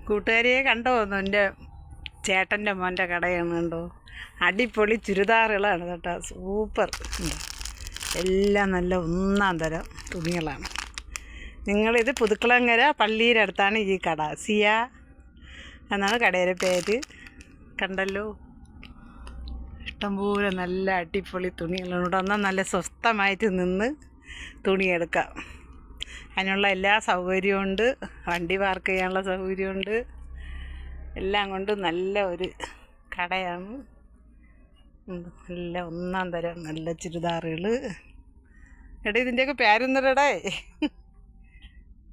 കൂട്ടുകാരിയെ കണ്ടോ? എൻ്റെ ചേട്ടൻ്റെ മോൻ്റെ കടയാണ് കണ്ടോ. അടിപൊളി ചുരിദാറുകളാണ് കേട്ടോ, സൂപ്പർ. എല്ലാം നല്ല ഒന്നാം തരം തുണികളാണ്. നിങ്ങളിത് പുതുക്കുളങ്ങര പള്ളിയുടെ അടുത്താണ് ഈ കട. സിയ എന്നാണ് കടയുടെ പേര്. കണ്ടല്ലോ, ഇഷ്ടംപോലെ നല്ല അടിപൊളി തുണികളുണ്ട്. ഇവിടെ വന്നാൽ നല്ല സ്വസ്ഥമായിട്ട് നിന്ന് തുണിയെടുക്കാം. അതിനുള്ള എല്ലാ സൗകര്യവും ഉണ്ട്. വണ്ടി പാർക്ക് ചെയ്യാനുള്ള സൗകര്യമുണ്ട്. എല്ലാം കൊണ്ട് നല്ല ഒരു കടയാണ്. നല്ല ഒന്നാം തരം നല്ല ചുരിദാറുകൾ. എടാ, ഇതിൻ്റെയൊക്കെ പേരൊന്നിടടേ.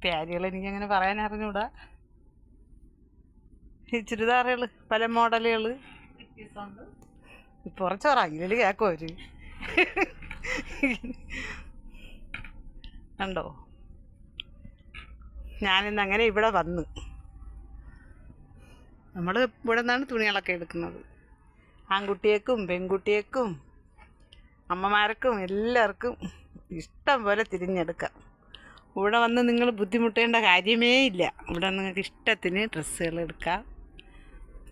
പേരുകൾ എനിക്കങ്ങനെ പറയാൻ അറിഞ്ഞൂടാ. ഈ ചുരിദാറുകൾ പല മോഡലുകൾ കുറച്ചോറാങ്കിൽ കേൾക്കും അവർ. കണ്ടോ, ഞാനിന്ന് അങ്ങനെ ഇവിടെ വന്ന് നമ്മൾ ഇവിടെ നിന്നാണ് തുണികളൊക്കെ എടുക്കുന്നത്. ആൺകുട്ടിയേക്കും പെൺകുട്ടിയേക്കും അമ്മമാർക്കും എല്ലാവർക്കും ഇഷ്ടം പോലെ തിരിഞ്ഞെടുക്കാം. ഇവിടെ വന്ന് നിങ്ങൾ ബുദ്ധിമുട്ടേണ്ട കാര്യമേ ഇല്ല. ഇവിടെ നിങ്ങൾക്ക് ഇഷ്ടത്തിന് ഡ്രസ്സുകൾ എടുക്കാം.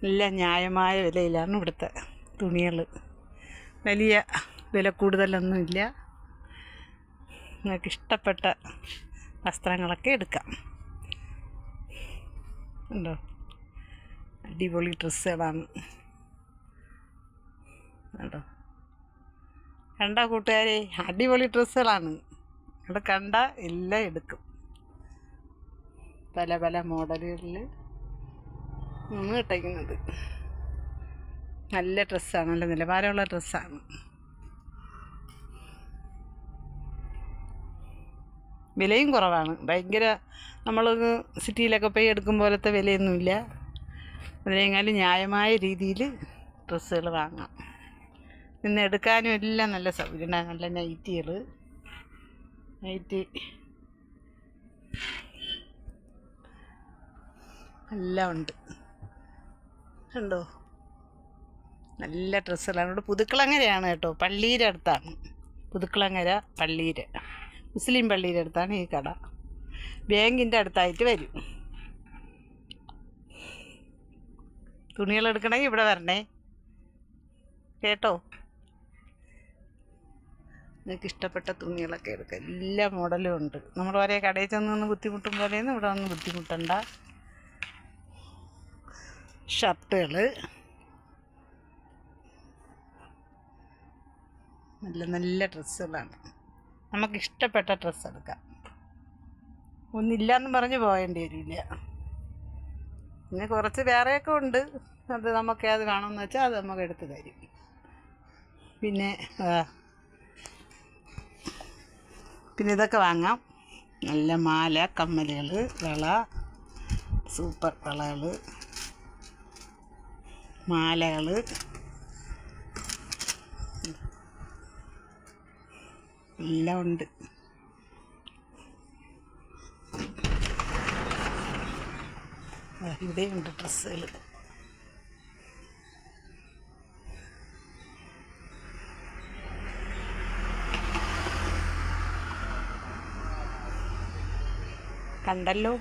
എല്ലാം ന്യായമായ വിലയിലാണ് ഇവിടുത്തെ തുണികൾ. വലിയ വില കൂടുതലൊന്നുമില്ല. നിങ്ങൾക്ക് ഇഷ്ടപ്പെട്ട വസ്ത്രങ്ങളൊക്കെ എടുക്കാം. ഉണ്ടോ, അടിപൊളി ഡ്രസ്സുകളാണ് കണ്ടോ. കണ്ട കൂട്ടുകാരെ, അടിപൊളി ഡ്രസ്സുകളാണ്. ഇവിടെ കണ്ട എല്ലാം എടുക്കും. പല പല മോഡലുകളിൽ ഇട്ടേക്കുന്നത്. നല്ല ഡ്രസ്സാണ്, നല്ല നിലവാരമുള്ള ഡ്രസ്സാണ്. വിലയും കുറവാണ്. ഭയങ്കര നമ്മൾ സിറ്റിയിലൊക്കെ പോയി എടുക്കും പോലത്തെ വിലയൊന്നുമില്ല. അതിനെങ്ങാനും ന്യായമായ രീതിയിൽ ഡ്രസ്സുകൾ വാങ്ങാം. ഇന്ന് എടുക്കാനും എല്ലാം നല്ല സൗകര്യമുണ്ട്. നല്ല നൈറ്റ് എല്ലാം ഉണ്ട്. കണ്ടോ, നല്ല ഡ്രസ്സുകളാണ്. ഇവിടെ പുതുക്കുളങ്ങരയാണ് കേട്ടോ, പള്ളിയുടെ അടുത്താണ്. പുതുക്കുളങ്ങര പള്ളിയുടെ, മുസ്ലിം പള്ളിയുടെ അടുത്താണ് ഈ കട. ബാങ്കിൻ്റെ അടുത്തായിട്ട് വരും. തുണികൾ എടുക്കണമെങ്കിൽ ഇവിടെ വരണേ കേട്ടോ. നിങ്ങൾക്ക് ഇഷ്ടപ്പെട്ട തുണികളൊക്കെ എടുക്കാം. എല്ലാ മോഡലും ഉണ്ട്. നമ്മൾ ഒരേ കടയിൽ ചെന്ന് ബുദ്ധിമുട്ടും പോലെയൊന്നും ഇവിടെ വന്ന് ബുദ്ധിമുട്ടണ്ട. ഷർട്ടുകൾ നല്ല നല്ല ഡ്രസ്സുകളാണ്. നമുക്കിഷ്ടപ്പെട്ട ഡ്രസ്സ് എടുക്കാം. ഒന്നില്ലയെന്ന് പറഞ്ഞ് പോകേണ്ടി വരില്ല. പിന്നെ കുറച്ച് വേറെയൊക്കെ ഉണ്ട്. അത് നമുക്ക് അത് വേണമെന്ന് വെച്ചാൽ അത് നമുക്ക് എടുത്ത് തരും. പിന്നെ ഇതൊക്കെ വാങ്ങാം. നല്ല മാല, കമ്മലുകൾ, വള, സൂപ്പർ വളകൾ, മാലകൾ എല്ലാം ഉണ്ട്. ഇവിടെയുണ്ട് ഡ്രസ്സുകൾ. കണ്ടല്ലോ,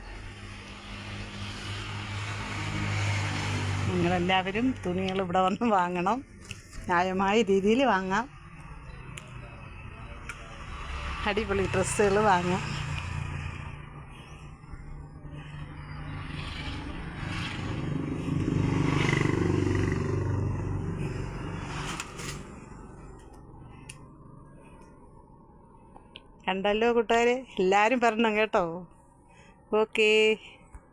നിങ്ങളെല്ലാവരും തുണികൾ ഇവിടെ വന്ന് വാങ്ങണം. ന്യായമായ രീതിയിൽ വാങ്ങാം. അടിപൊളി ഡ്രസ്സുകൾ വാങ്ങാം. കണ്ടല്ലോ കൂട്ടുകാരെ, എല്ലാവരും പറയണം കേട്ടോ. ഓക്കേ.